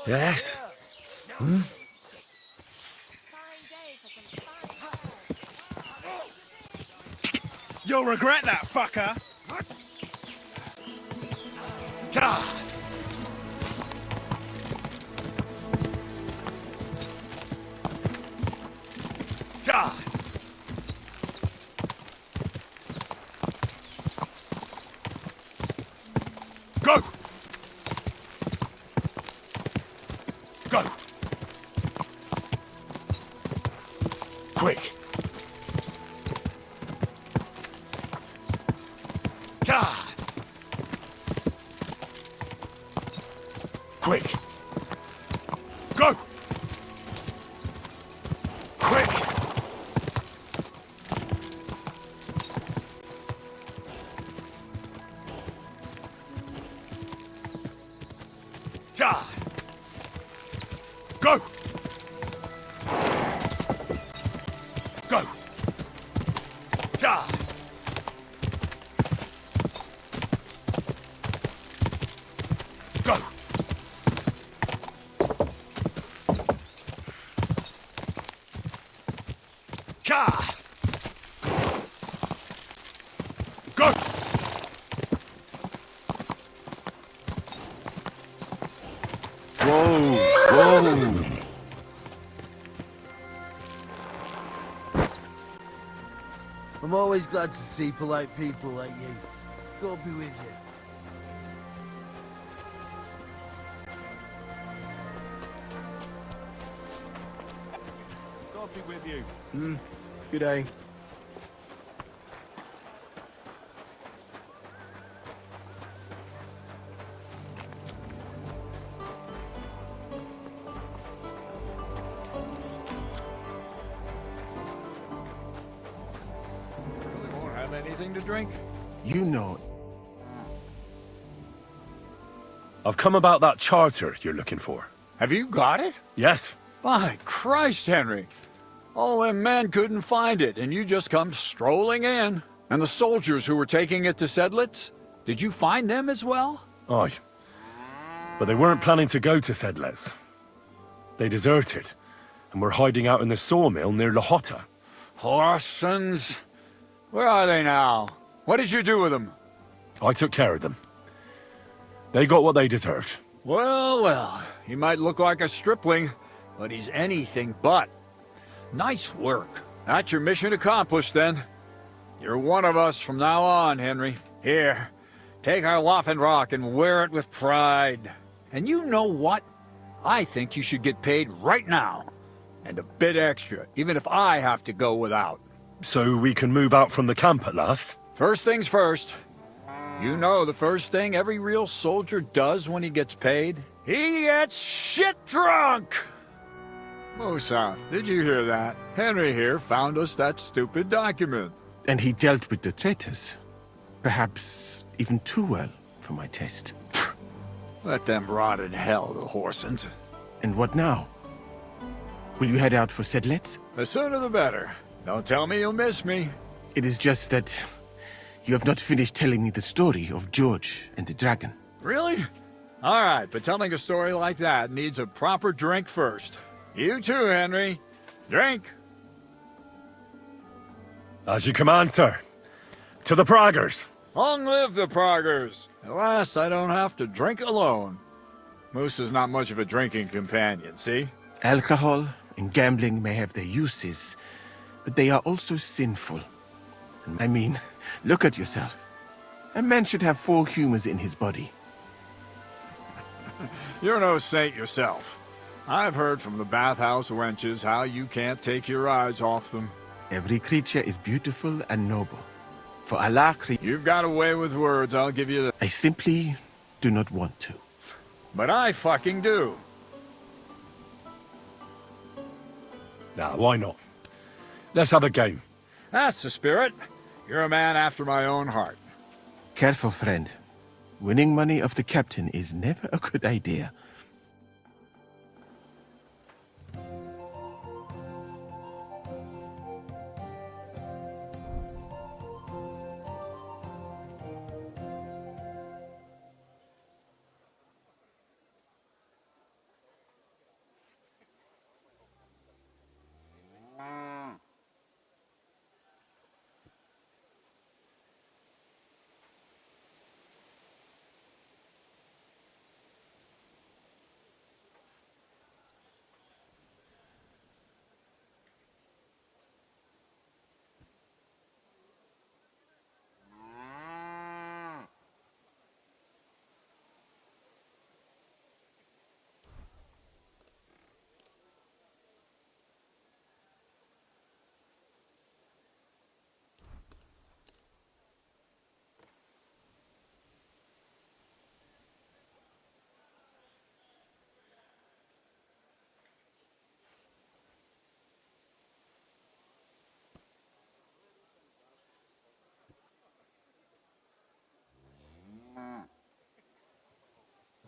Yes? Hmm? You'll regret that, fucker! God! God! Go! Go! Quick! God! Quick! Go! Quick! God! Go! Go! God! Go! God! Go! Whoa! Whoa! I'm always glad to see polite people like you. God be with you. God be with you. Good day. Really won't have anything to drink? You know. I've come about that charter you're looking for. Have you got it? Yes? By Christ, Henry. All them men couldn't find it, and you just come strolling in. And the soldiers who were taking it to Sedlitz? Did you find them as well? Aye. But they weren't planning to go to Sedlitz. They deserted, and were hiding out in the sawmill near Lahota. Horsons. Where are they now? What did you do with them? I took care of them. They got what they deserved. Well, well, he might look like a stripling, but he's anything but. Nice work. That's your mission accomplished, then. You're one of us from now on, Henry. Here, take our Waffenrock and wear it with pride. And you know what? I think you should get paid right now. And a bit extra, even if I have to go without. So we can move out from the camp at last? First things first. You know the first thing every real soldier does when he gets paid? He gets shit drunk! Musa, did you hear that? Henry here found us that stupid document. And he dealt with the traitors. Perhaps even too well for my taste. Let them rot in hell, the Horsens. And what now? Will you head out for Sedlitz? The sooner the better. Don't tell me you'll miss me. It is just that you have not finished telling me the story of George and the dragon. Really? All right, but telling a story like that needs a proper drink first. You too, Henry. Drink. As you command, sir. To the Praggers. Long live the Praggers. At last, I don't have to drink alone. Moose is not much of a drinking companion, see? Alcohol and gambling may have their uses, but they are also sinful. I mean, look at yourself. A man should have 4 humors in his body. You're no saint yourself. I've heard from the bathhouse wenches how you can't take your eyes off them. Every creature is beautiful and noble. For Allah You've got a way with words, I'll give you that. I simply do not want to. But I fucking do. Nah, why not? Let's have a game. That's the spirit. You're a man after my own heart. Careful, friend. Winning money of the captain is never a good idea.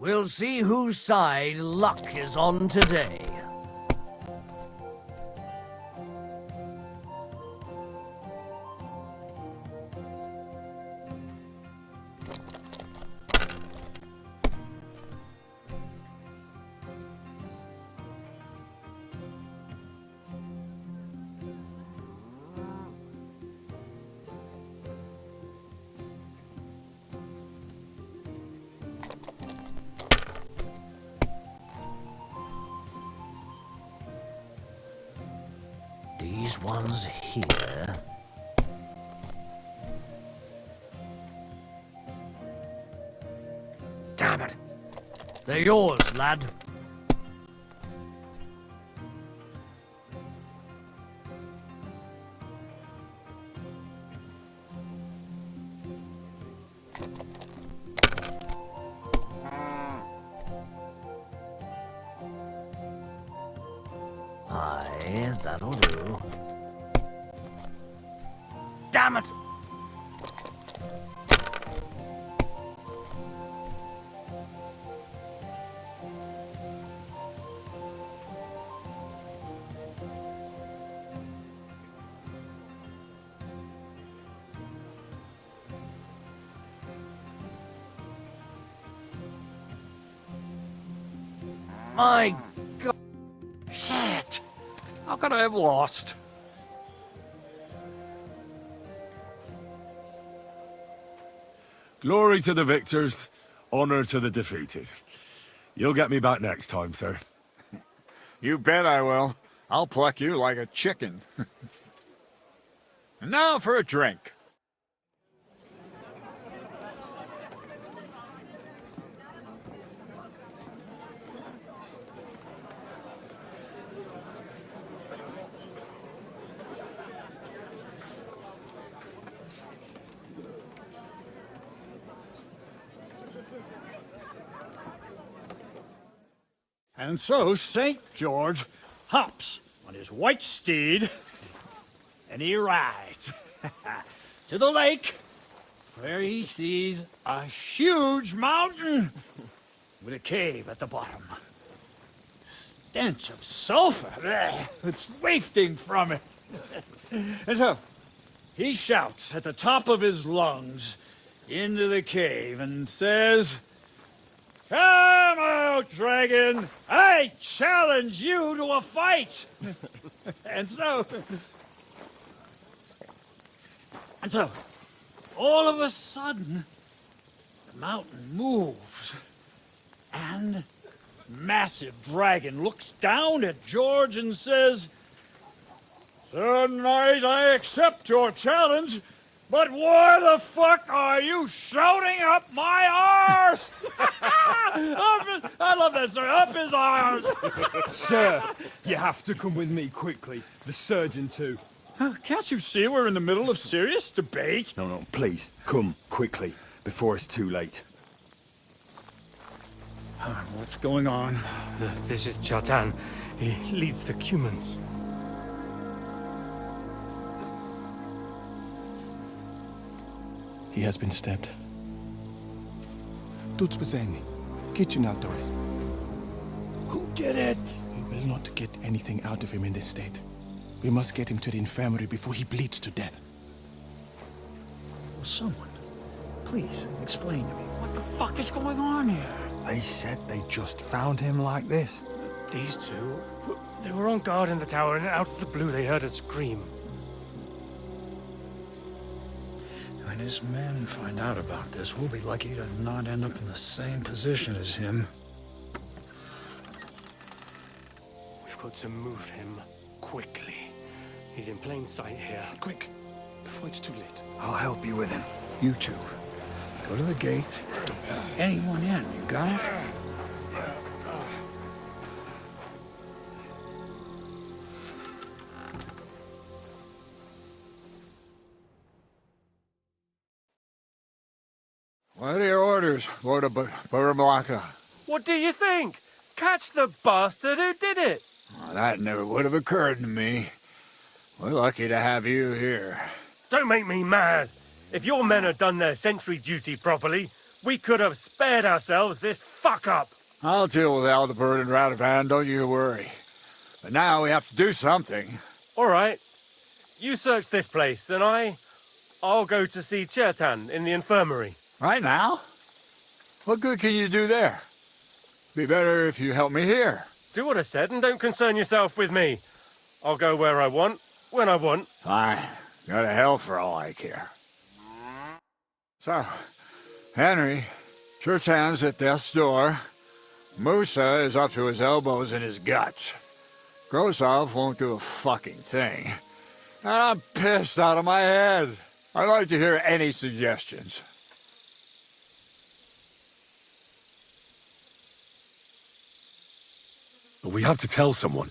We'll see whose side luck is on today. These ones here. Damn it! They're yours, lad. Aye, that'll do. Damn it! My God! Shit! How could I have lost? Glory to the victors, honor to the defeated. You'll get me back next time, sir. You bet I will. I'll pluck you like a chicken. And now for a drink. And so St. George hops on his white steed, and he rides to the lake, where he sees a huge mountain with a cave at the bottom. Stench of sulfur, bleh, it's wafting from it. And so he shouts at the top of his lungs into the cave and says, "Come out, dragon! I challenge you to a fight!" And so, all of a sudden, the mountain moves, and massive dragon looks down at George and says, "Sir Knight, I accept your challenge, but why the fuck are you shouting up my arse?" I love that, sir. Up his arse. Sir, you have to come with me quickly. The surgeon too. Can't you see we're in the middle of serious debate? No, please, come quickly, before it's too late. What's going on? This is Chatan. He leads the Cumans. He has been stabbed. Tutti presenti. Kitchen outdoors. Who did it? We will not get anything out of him in this state. We must get him to the infirmary before he bleeds to death. Will someone please explain to me what the fuck is going on here? They said they just found him like this. These two, they were on guard in the tower, and out of the blue they heard a scream. When his men find out about this, we'll be lucky to not end up in the same position as him. We've got to move him quickly. He's in plain sight here. Quick, before it's too late. I'll help you with him. You two, go to the gate. Don't let anyone in, you got it? What are your orders, Lord of Baramlaka? What do you think? Catch the bastard who did it! Well, that never would have occurred to me. We're lucky to have you here. Don't make me mad. If your men had done their sentry duty properly, We could have spared ourselves this fuck-up. I'll deal with Aldebert and Radovan, don't you worry. But now we have to do something. All right. You search this place, and I'll go to see Chertan in the infirmary. Right now? What good can you do there? Be better if you help me here. Do what I said, and don't concern yourself with me. I'll go where I want, when I want. Fine. Go to hell for all I care. So, Henry, Chertan's at death's door. Musa is up to his elbows in his guts. Grosov won't do a fucking thing. And I'm pissed out of my head. I'd like to hear any suggestions. We have to tell someone.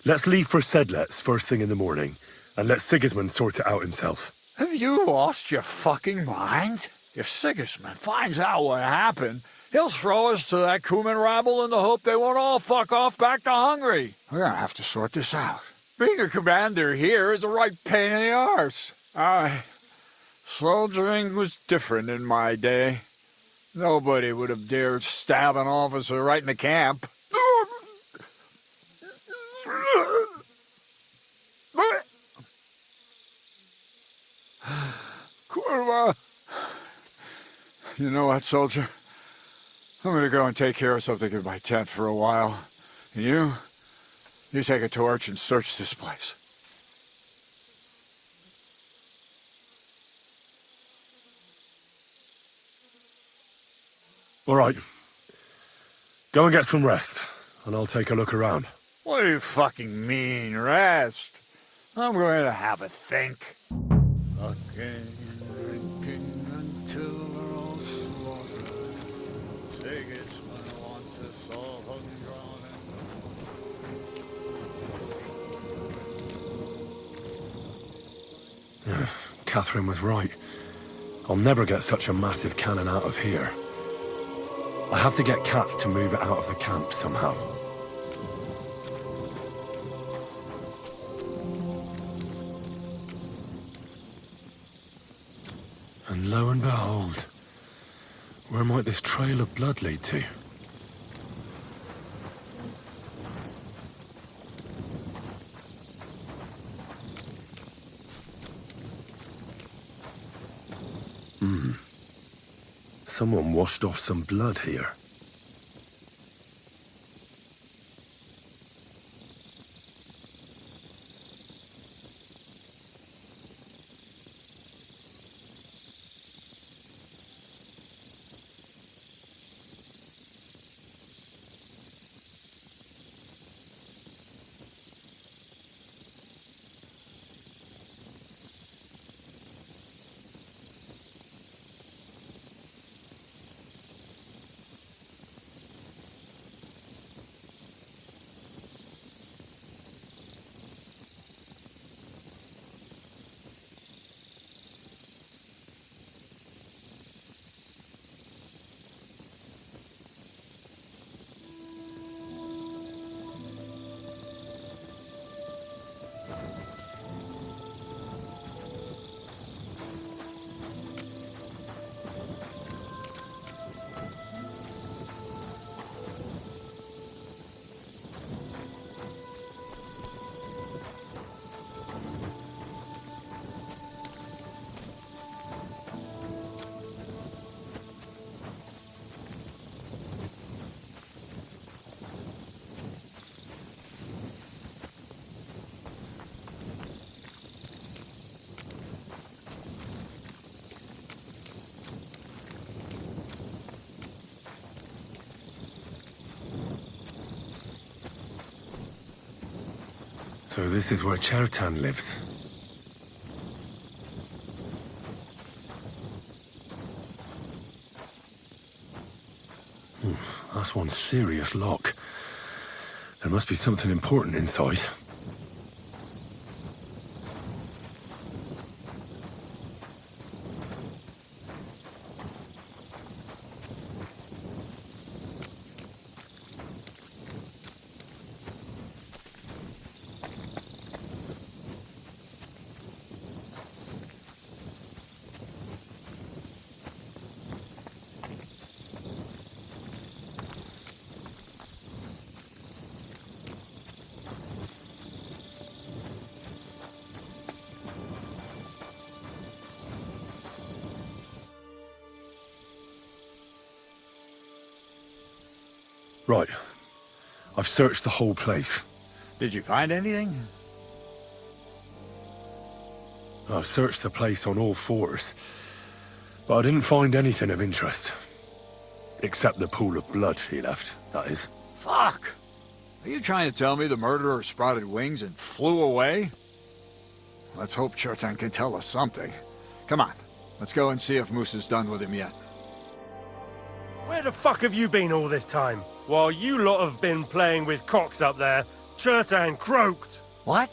Let's leave for Sedlets first thing in the morning, and let Sigismund sort it out himself. Have you lost your fucking mind? If Sigismund finds out what happened, he'll throw us to that Cuman rabble in the hope they won't all fuck off back to Hungary. We're gonna have to sort this out. Being a commander here is a right pain in the arse. Soldiering was different in my day. Nobody would have dared stab an officer right in the camp. Kurva. You know what, soldier? I'm gonna go and take care of something in my tent for a while. And you take a torch and search this place. All right. Go and get some rest, and I'll take a look around. What do you fucking mean, rest? I'm going to have a think. Fucking and drinking until we're all slaughtered. Sigismund wants us all hung, drawn, and... Catherine was right. I'll never get such a massive cannon out of here. I have to get cats to move it out of the camp somehow. And lo and behold, where might this trail of blood lead to? Someone washed off some blood here. So this is where Chertan lives. That's one serious lock. There must be something important inside. Right. I've searched the whole place. Did you find anything? I've searched the place on all fours, but I didn't find anything of interest. Except the pool of blood he left, that is. Fuck! Are you trying to tell me the murderer sprouted wings and flew away? Let's hope Chertan can tell us something. Come on, let's go and see if Musa's done with him yet. Where the fuck have you been all this time? While you lot have been playing with cocks up there, Chertan croaked. What?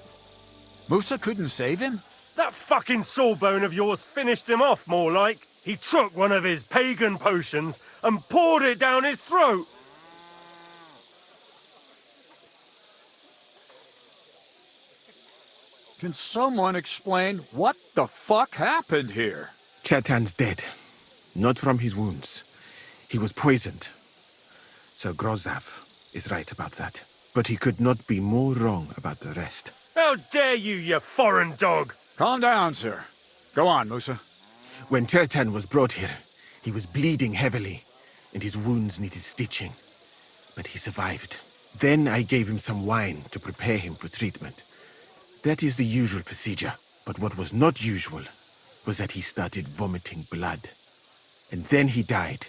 Musa couldn't save him? That fucking sawbone of yours finished him off, more like. He took one of his pagan potions and poured it down his throat. Can someone explain what the fuck happened here? Chertan's dead. Not from his wounds. He was poisoned. Sir Grozav is right about that. But he could not be more wrong about the rest. How dare you, you foreign dog! Calm down, sir. Go on, Musa. When Chertan was brought here, he was bleeding heavily, and his wounds needed stitching. But he survived. Then I gave him some wine to prepare him for treatment. That is the usual procedure. But what was not usual was that he started vomiting blood. And then he died.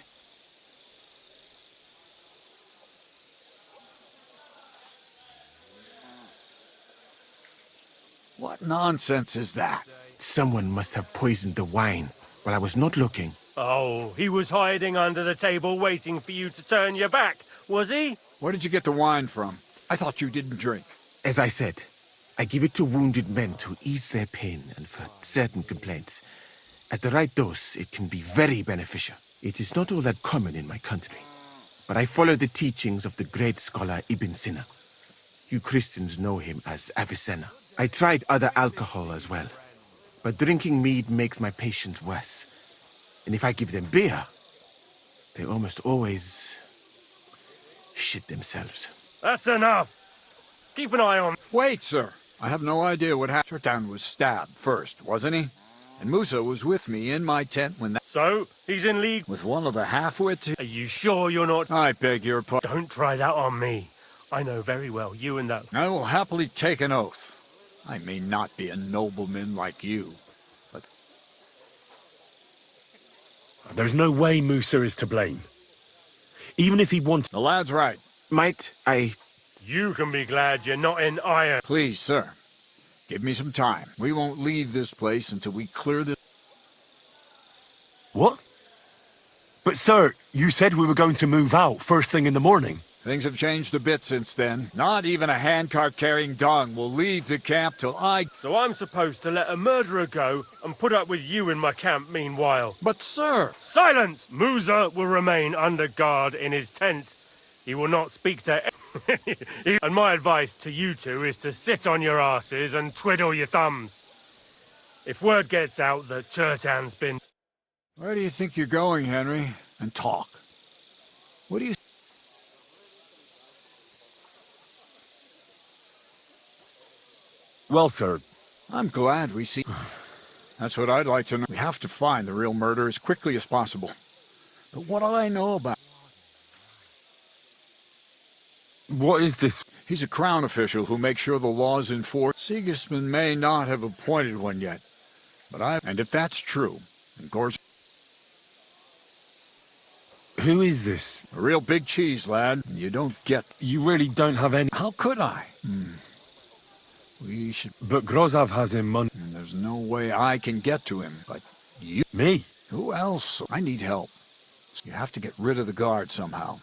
What nonsense is that? Someone must have poisoned the wine while I was not looking. Oh, he was hiding under the table waiting for you to turn your back, was he? Where did you get the wine from? I thought you didn't drink. As I said, I give it to wounded men to ease their pain and for certain complaints. At the right dose, it can be very beneficial. It is not all that common in my country, but I follow the teachings of the great scholar Ibn Sina. You Christians know him as Avicenna. I tried other alcohol as well, but drinking mead makes my patients worse. And if I give them beer, they almost always shit themselves. That's enough. Keep an eye on... Wait, sir. I have no idea what happened. Chertan was stabbed first, wasn't he? And Musa was with me in my tent when that... So, he's in league... With one of the half-wits? Are you sure you're not... I beg your pardon. Don't try that on me. I know very well you and that... I will happily take an oath. I may not be a nobleman like you, but... There's no way Musa is to blame. Even if he wanted... The lad's right. Might I... You can be glad you're not in iron. Please, sir. Give me some time. We won't leave this place until we clear this... What? But sir, you said we were going to move out first thing in the morning. Things have changed a bit since then. Not even a handcart carrying dung will leave the camp till I... So I'm supposed to let a murderer go and put up with you in my camp meanwhile. But sir... Silence! Musa will remain under guard in his tent. He will not speak to... And my advice to you two is to sit on your asses and twiddle your thumbs. If word gets out that Chertan's been... Where do you think you're going, Henry? And talk. What do you... Well, sir, I'm glad we see... That's what I'd like to know. We have to find the real murderer as quickly as possible. But what do I know about... what is this? He's a crown official who makes sure the law's enforced. Sigismund may not have appointed one yet. But and if that's true, then Gorz... Who is this? A real big cheese, lad. You don't get... You really don't have any... How could I? We should... But Grozav has him money. And there's no way I can get to him, but you... Me? Who else? I need help. You have to get rid of the guard somehow.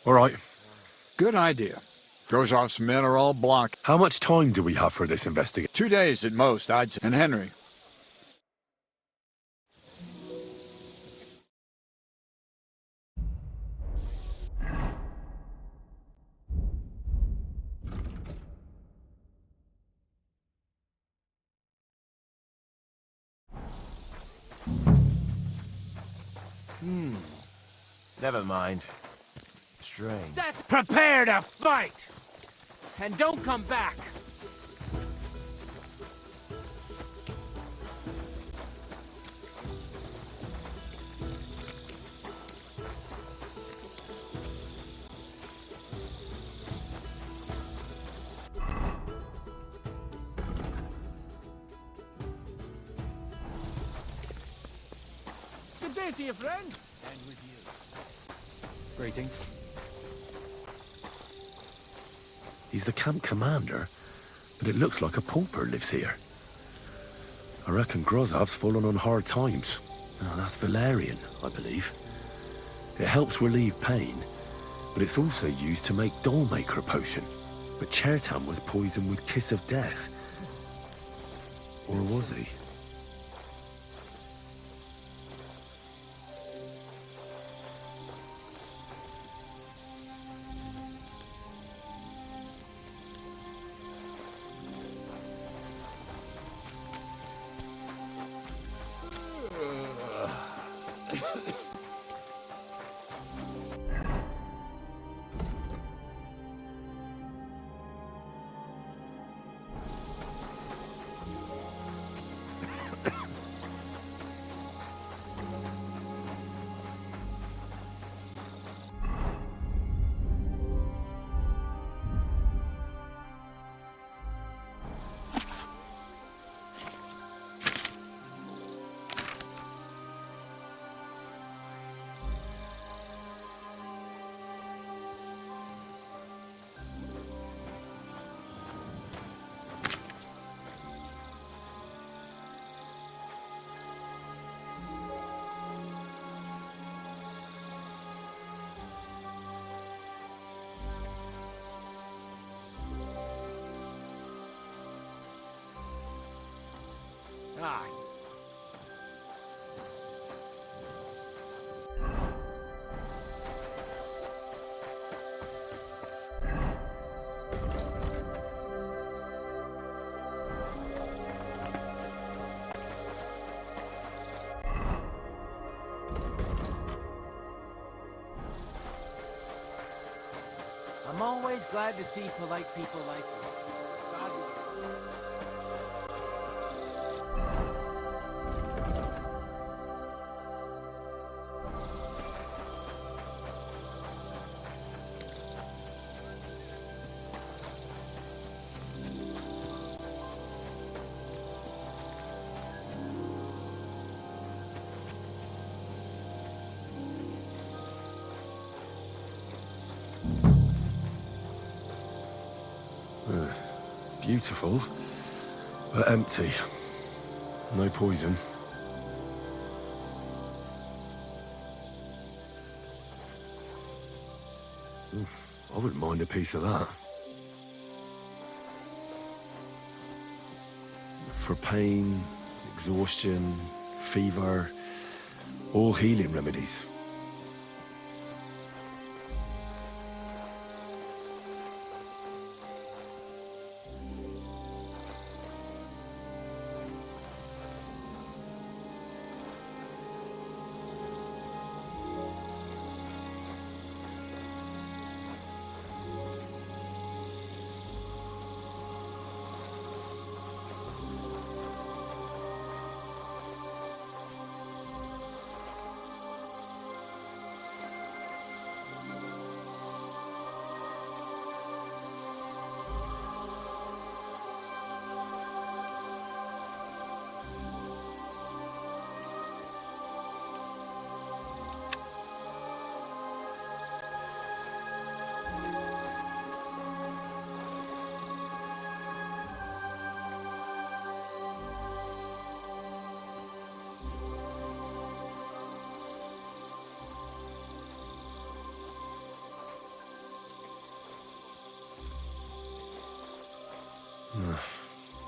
All right. Good idea. Grozov's men are all blocked. How much time do we have for this investigation? 2 days at most, I'd say. And Henry. Never mind. Strange. Prepare to fight! And don't come back! day to you, friend. And with you. Greetings. He's the camp commander, but it looks like a pauper lives here. I reckon Grozov's fallen on hard times. Now, that's valerian, I believe. It helps relieve pain, but it's also used to make dollmaker potion. But Chertam was poisoned with kiss of death. Or was he? Aye. I'm always glad to see polite people like you. God Beautiful, but empty. No poison. I wouldn't mind a piece of that. For pain, exhaustion, fever, all healing remedies.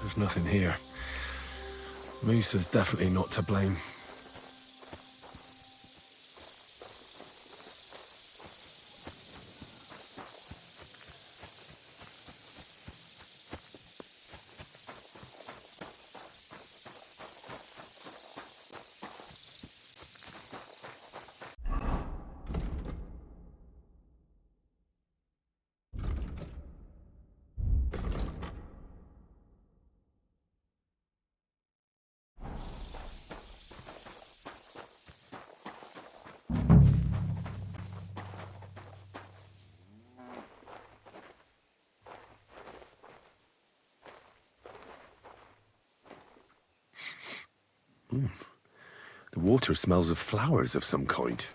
There's nothing here. Moose is definitely not to blame. The water smells of flowers of some kind.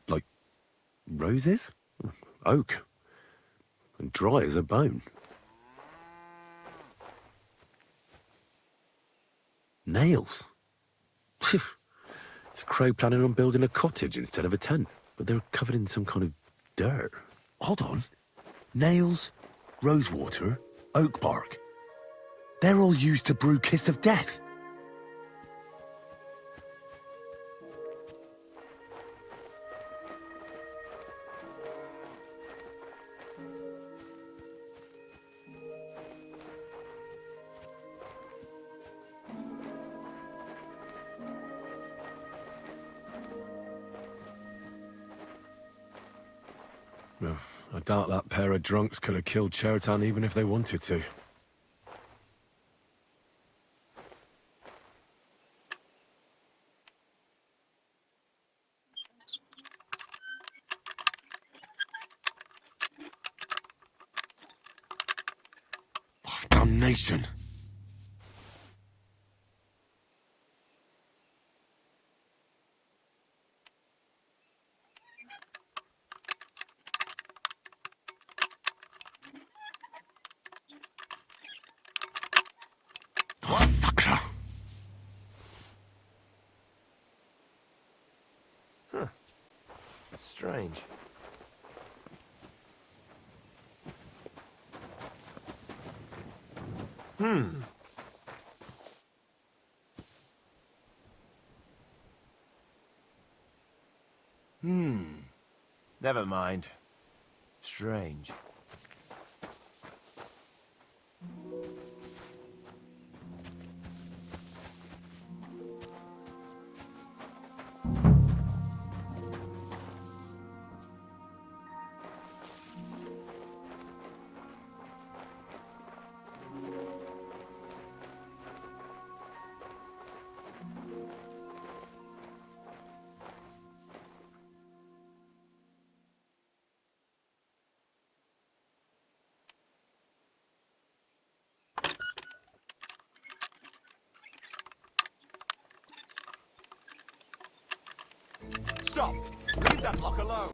Like roses? Oak. And dry as a bone. Nails. Is Crow planning on building a cottage instead of a tent? But they're covered in some kind of dirt. Hold on. Nails, rosewater, oak bark. They're all used to brew Kiss of Death. No, I doubt that pair of drunks could have killed Chertan even if they wanted to. Oh, damnation! Oh, Sakra! Huh. Strange. Never mind. Strange. Stop! Leave that block alone!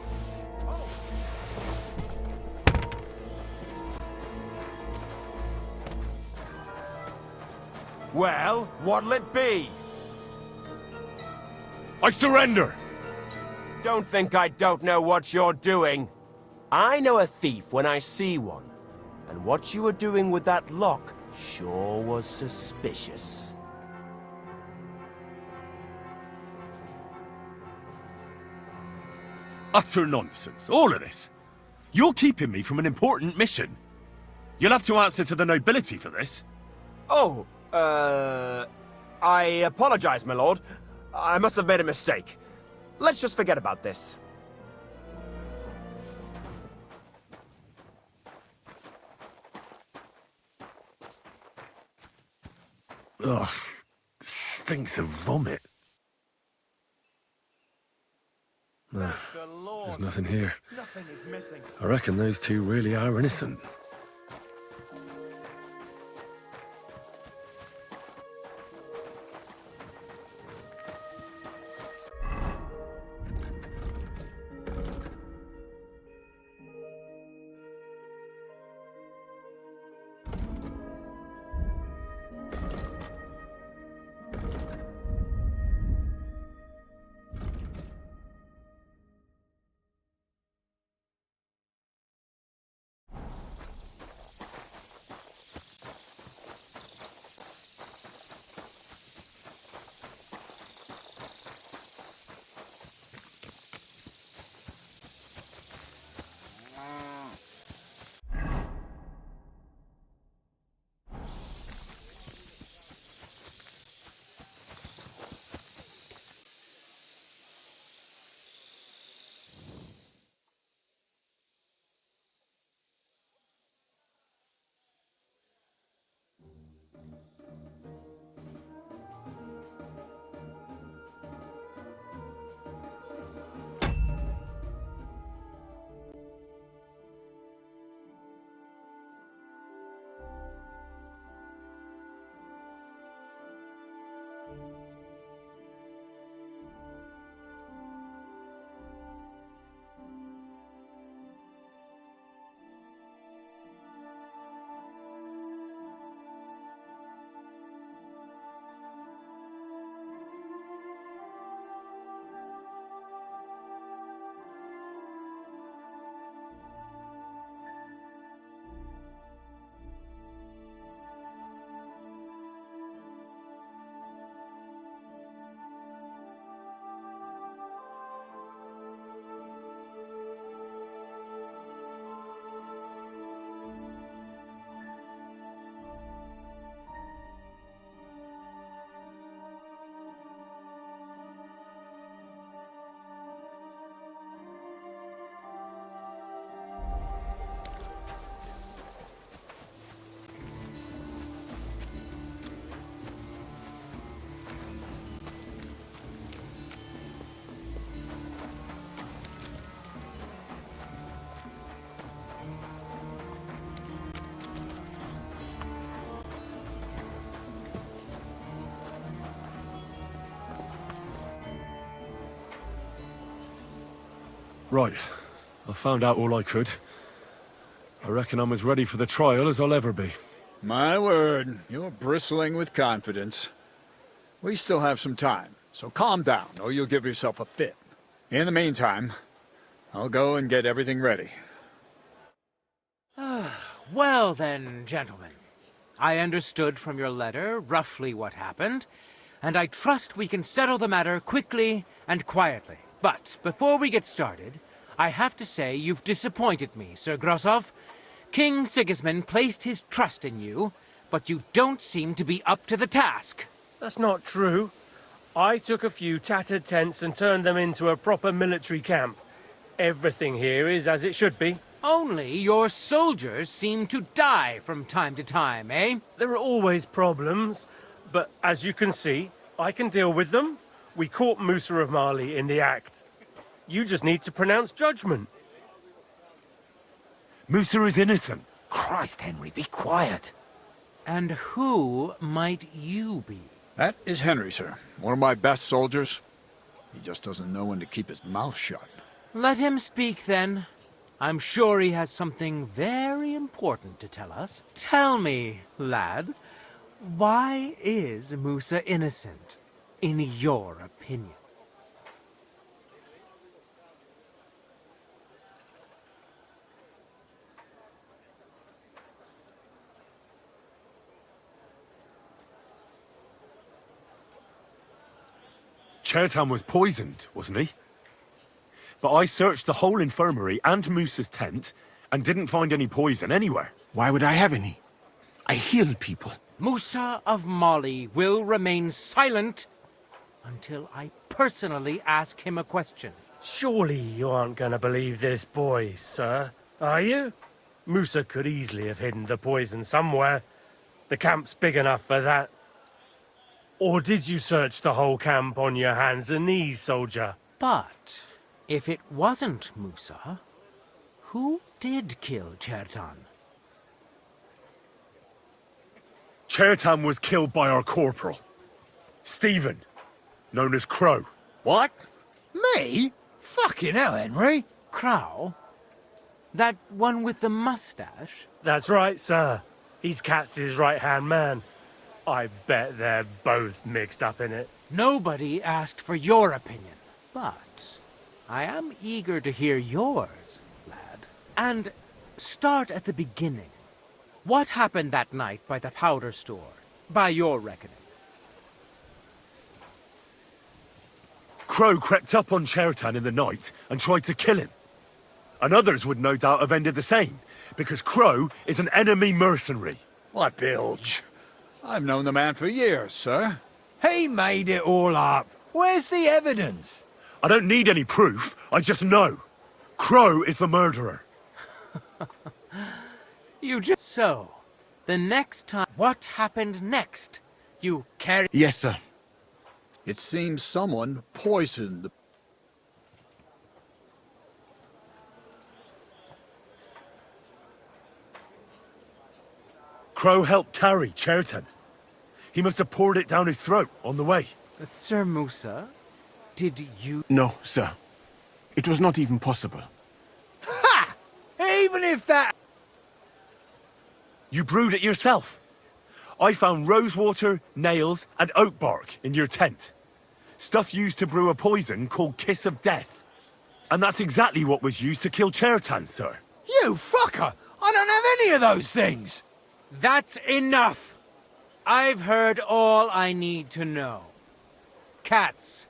Well, what'll it be? I surrender! Don't think I don't know what you're doing. I know a thief when I see one. And what you were doing with that lock sure was suspicious. Utter nonsense, all of this. You're keeping me from an important mission. You'll have to answer to the nobility for this. Oh, I apologize, my lord. I must have made a mistake. Let's just forget about this. Ugh, stinks of vomit. No, there's nothing here. Nothing is missing. I reckon those two really are innocent. Right. I found out all I could. I reckon I'm as ready for the trial as I'll ever be. My word, you're bristling with confidence. We still have some time, so calm down, or you'll give yourself a fit. In the meantime, I'll go and get everything ready. Well then, gentlemen. I understood from your letter roughly what happened, and I trust we can settle the matter quickly and quietly. But before we get started, I have to say you've disappointed me, Sir Grosov. King Sigismund placed his trust in you, but you don't seem to be up to the task. That's not true. I took a few tattered tents and turned them into a proper military camp. Everything here is as it should be. Only your soldiers seem to die from time to time, eh? There are always problems, but as you can see, I can deal with them. We caught Musa of Mali in the act. You just need to pronounce judgment. Musa is innocent. Christ, Henry, be quiet. And who might you be? That is Henry, sir. One of my best soldiers. He just doesn't know when to keep his mouth shut. Let him speak, then. I'm sure he has something very important to tell us. Tell me, lad, why is Musa innocent, in your opinion? Chertan was poisoned, wasn't he? But I searched the whole infirmary and Musa's tent and didn't find any poison anywhere. Why would I have any? I heal people. Musa of Mali will remain silent until I personally ask him a question. Surely you aren't going to believe this boy, sir, are you? Musa could easily have hidden the poison somewhere. The camp's big enough for that. Or did you search the whole camp on your hands and knees, soldier? But if it wasn't Musa, who did kill Chertan? Chertan was killed by our corporal, Stephen, known as Crow. What? Me? Fucking hell, Henry. Crow? That one with the mustache? That's right, sir. He's Katz's right-hand man. I bet they're both mixed up in it. Nobody asked for your opinion, but I am eager to hear yours, lad. And start at the beginning. What happened that night by the powder store, by your reckoning? Crow crept up on Chertan in the night and tried to kill him. And others would no doubt have ended the same, because Crow is an enemy mercenary. What bilge? I've known the man for years, sir. He made it all up. Where's the evidence? I don't need any proof, I just know. Crow is the murderer. You just... So, the next time... What happened next? You carried... Yes, sir. It seems someone poisoned the... Crow helped carry Chertan. He must have poured it down his throat on the way. Sir Musa, did you... No, sir. It was not even possible. Ha! Even if that... You brewed it yourself. I found rosewater, nails, and oak bark in your tent. Stuff used to brew a poison called Kiss of Death. And that's exactly what was used to kill Chertan, sir. You fucker! I don't have any of those things! That's enough! I've heard all I need to know. Katz,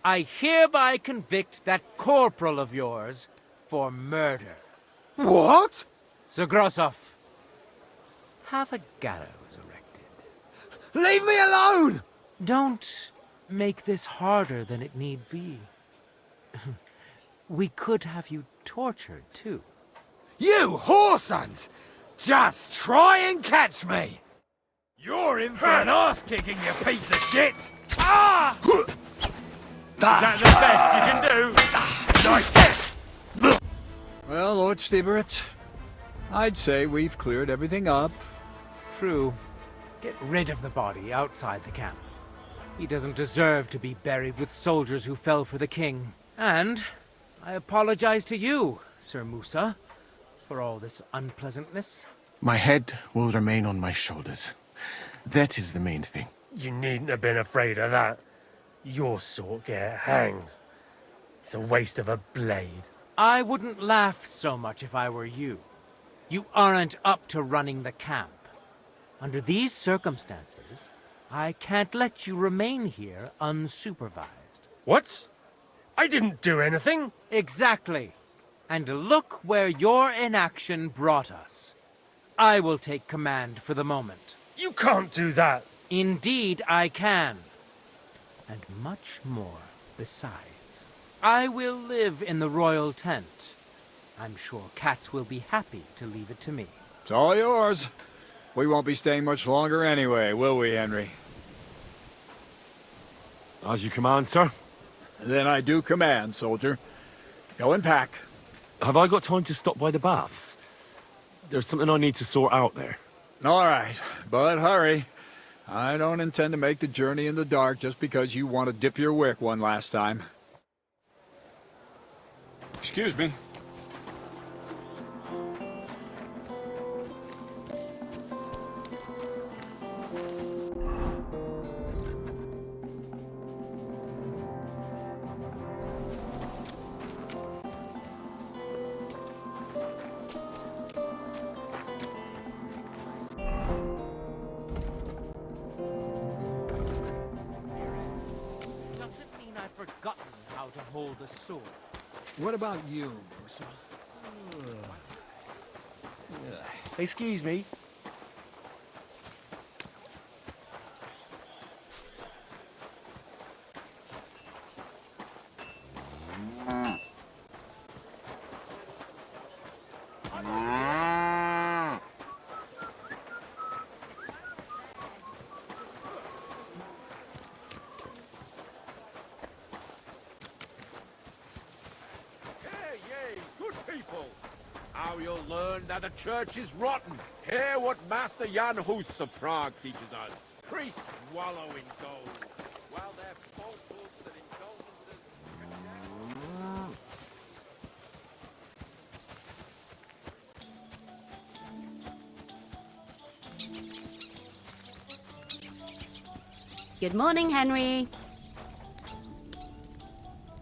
I hereby convict that corporal of yours for murder. What? Sir Grosov, have a gallows erected. Leave me alone! Don't make this harder than it need be. We could have you tortured, too. You whoresons! Just try and catch me! You're in for an ass-kicking, you piece of shit! Ah! Is that the best you can do? Well, Lord Stieberitz, I'd say we've cleared everything up. True. Get rid of the body outside the camp. He doesn't deserve to be buried with soldiers who fell for the king. And I apologize to you, Sir Musa, for all this unpleasantness. My head will remain on my shoulders. That is the main thing. You needn't have been afraid of that. Your sort get hanged. It's a waste of a blade. I wouldn't laugh so much if I were you. You aren't up to running the camp. Under these circumstances, I can't let you remain here unsupervised. What? I didn't do anything. Exactly. And look where your inaction brought us. I will take command for the moment. You can't do that. Indeed, I can. And much more besides. I will live in the royal tent. I'm sure cats will be happy to leave it to me. It's all yours. We won't be staying much longer anyway, will we, Henry? As you command, sir. Then I do command, soldier. Go and pack. Have I got time to stop by the baths? There's something I need to sort out there. All right, but hurry. I don't intend to make the journey in the dark just because you want to dip your wick one last time. Excuse me. Doesn't mean I've forgotten how to hold a sword. What about you, Musa? Excuse me. Now you'll learn that the church is rotten. Hear what Master Jan Hus of Prague teaches us. Priests wallow in gold, while their falsehoods and indulgences... Good morning, Henry.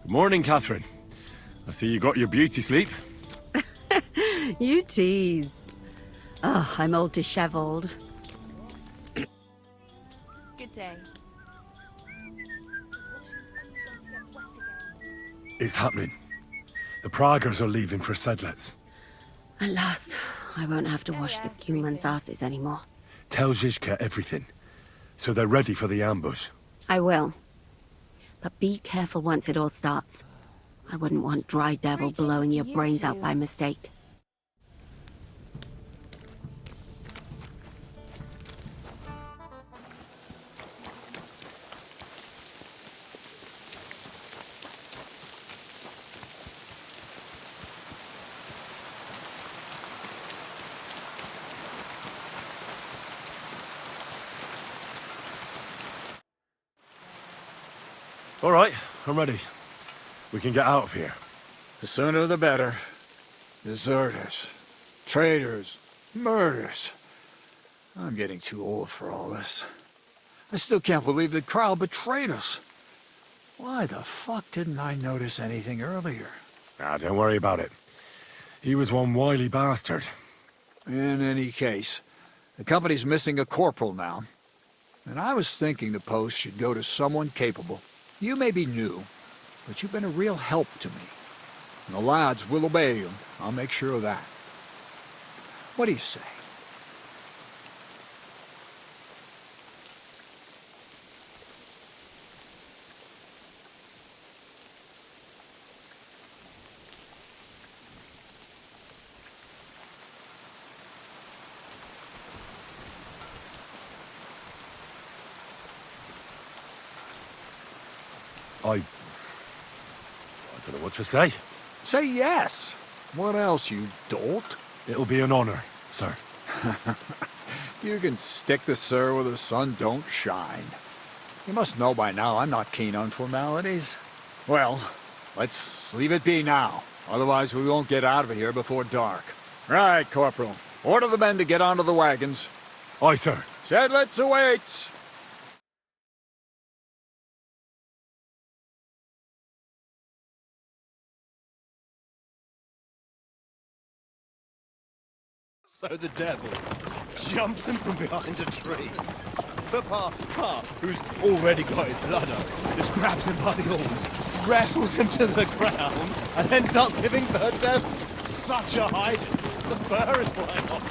Good morning, Catherine. I see you got your beauty sleep. You tease. Oh, I'm all disheveled. Good day. It's happening. The Praggers are leaving for Sedlitz. At last, I won't have to wash the Cumans' asses anymore. Tell Zizka everything, so they're ready for the ambush. I will. But be careful once it all starts. I wouldn't want Dry Devil blowing your brains out by mistake. All right, I'm ready. We can get out of here. The sooner the better. Deserters, traitors, murders. I'm getting too old for all this. I still can't believe that Kyle betrayed us. Why the fuck didn't I notice anything earlier? Ah, don't worry about it. He was one wily bastard. In any case, the company's missing a corporal now. And I was thinking the post should go to someone capable. You may be new, but you've been a real help to me. And the lads will obey you. I'll make sure of that. What do you say? I don't know what to say. Say yes. What else, you dolt? It'll be an honor, sir. You can stick the sir where the sun don't shine. You must know by now I'm not keen on formalities. Well, Let's leave it be now. Otherwise we won't get out of here before dark. Right, Corporal. Order the men to get onto the wagons. Aye, sir. Sedlitz awaits! So the devil jumps him from behind a tree. But Pa, who's already got his blood up, just grabs him by the horns, wrestles him to the ground, and then starts giving the devil such a hiding. The fur is flying off.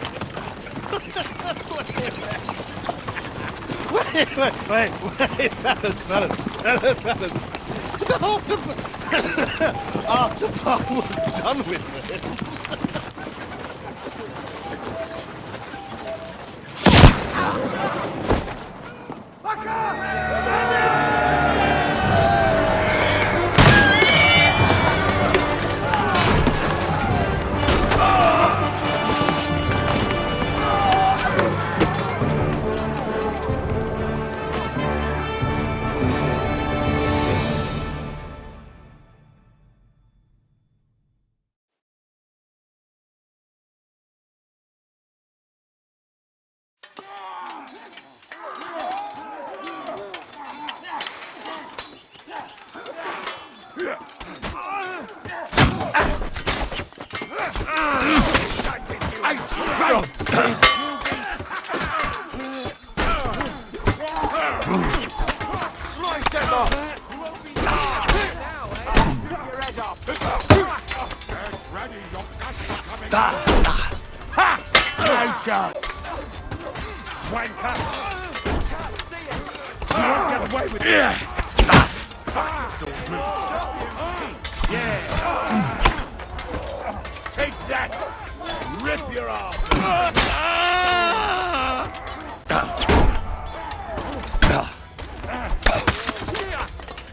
Wait, fellas. After Pa was done with it.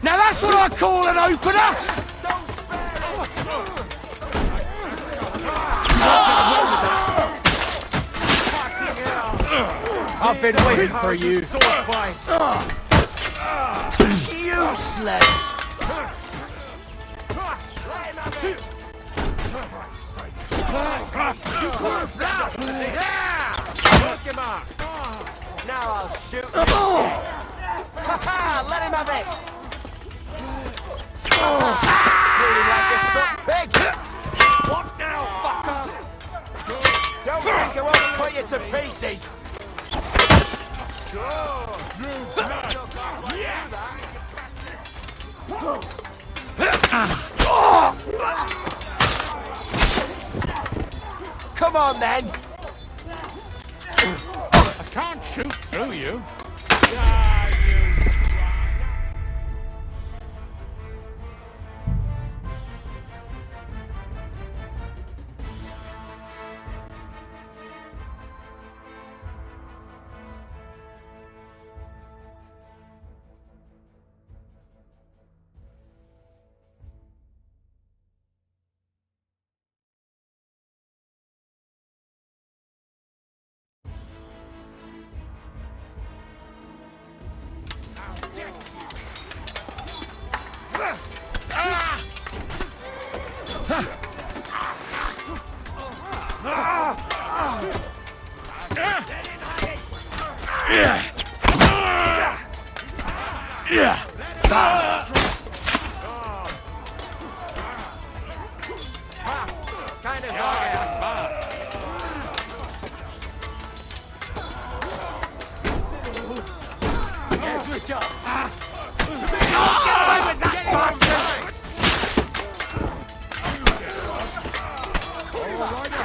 Now that's what I call an opener! I've been waiting for you. Useless! Look him up! Now I'll shoot him! Let him have it! Feeling like a stuck pig! What now, fucker? Don't think I won't put you to pieces! Come on, then! I can't shoot through you.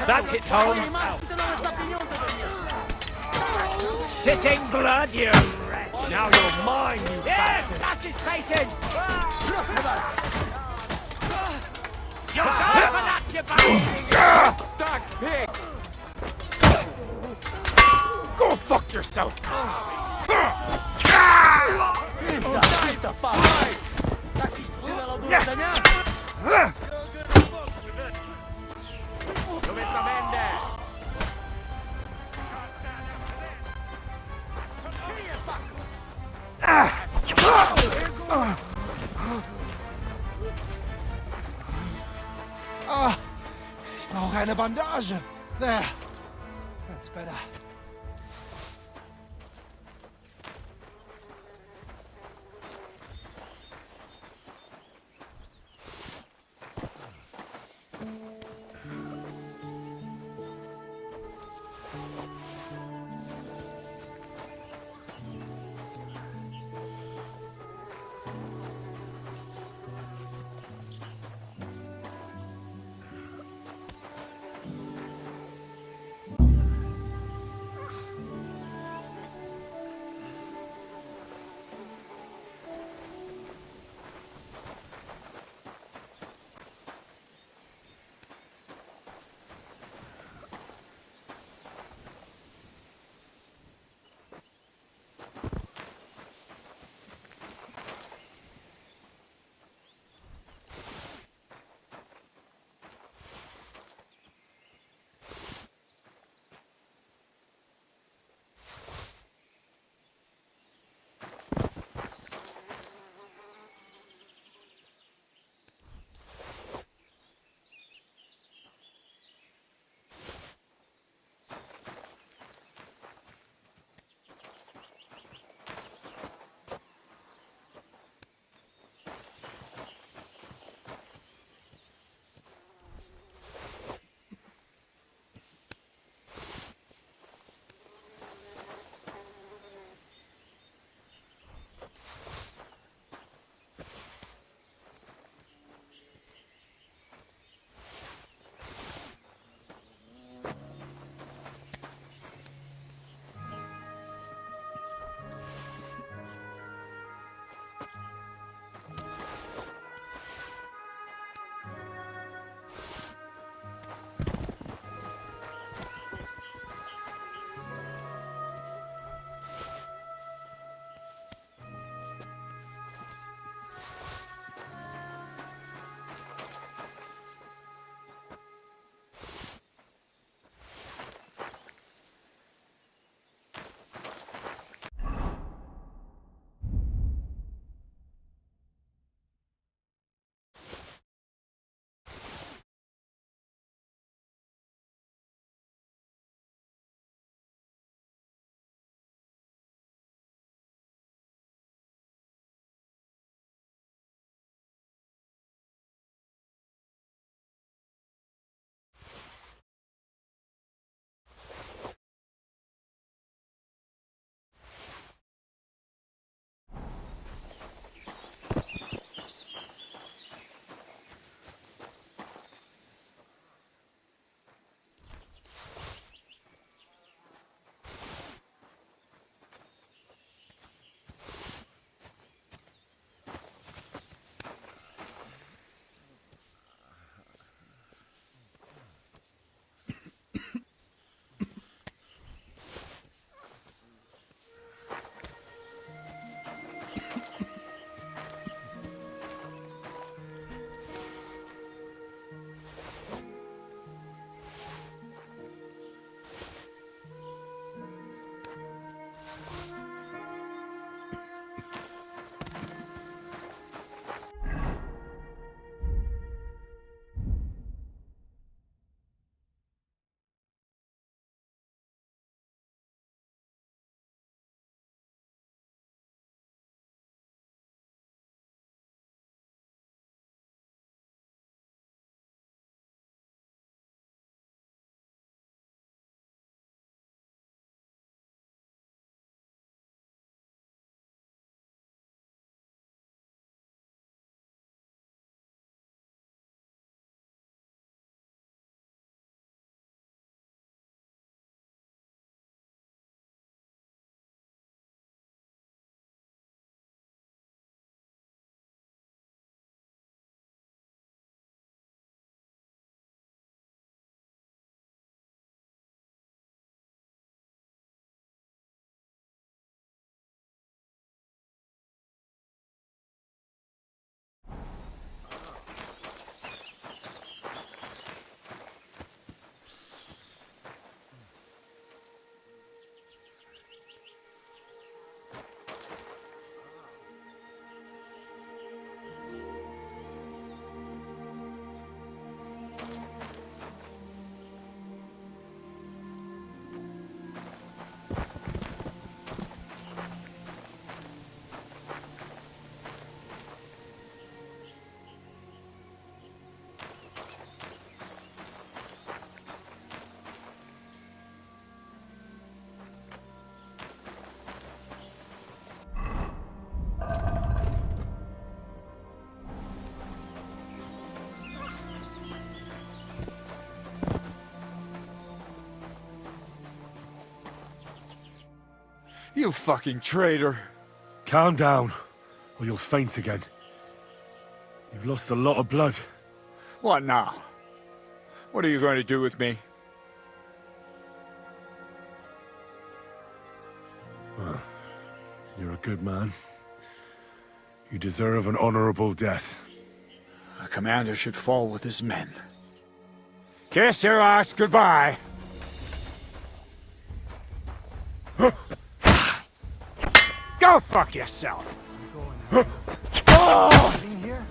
That hit home. Sitting blood, you wretch. Now you're mine, you bastard. That is Satan. You're going for that, you bastard. Stuck pig. Go fuck yourself. and a bandage. There. That's better. You fucking traitor. Calm down, or you'll faint again. You've lost a lot of blood. What now? What are you going to do with me? Well, you're a good man. You deserve an honorable death. A commander should fall with his men. Kiss your ass goodbye. Go fuck yourself. In here?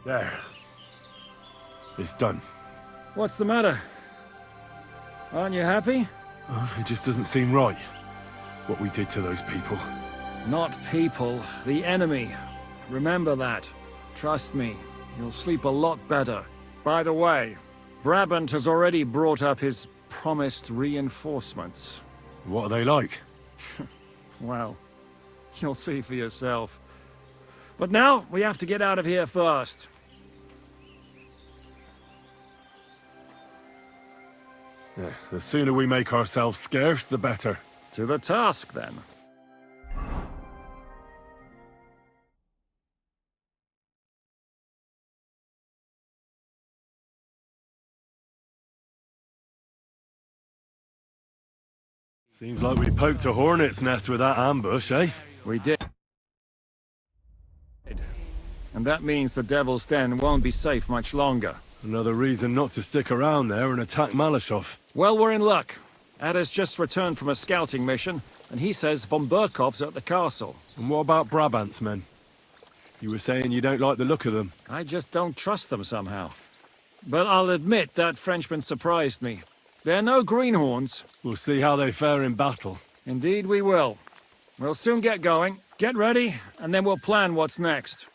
There. It's done. What's the matter? Aren't you happy? It just doesn't seem right, what we did to those people. Not people, the enemy. Remember that. Trust me, you'll sleep a lot better. By the way, Brabant has already brought up his promised reinforcements. What are they like? Well, you'll see for yourself. But now, we have to get out of here first. Yeah, the sooner we make ourselves scarce, the better. To the task, then. Seems like we poked a hornet's nest with that ambush, eh? We did. And that means the Devil's Den won't be safe much longer. Another reason not to stick around there and attack Malashov. Well, we're in luck. Ada's just returned from a scouting mission, and he says von Burkov's at the castle. And what about Brabant's men? You were saying you don't like the look of them. I just don't trust them somehow. But I'll admit that Frenchman surprised me. They're no greenhorns. We'll see how they fare in battle. Indeed we will. We'll soon get going. Get ready, and then we'll plan what's next.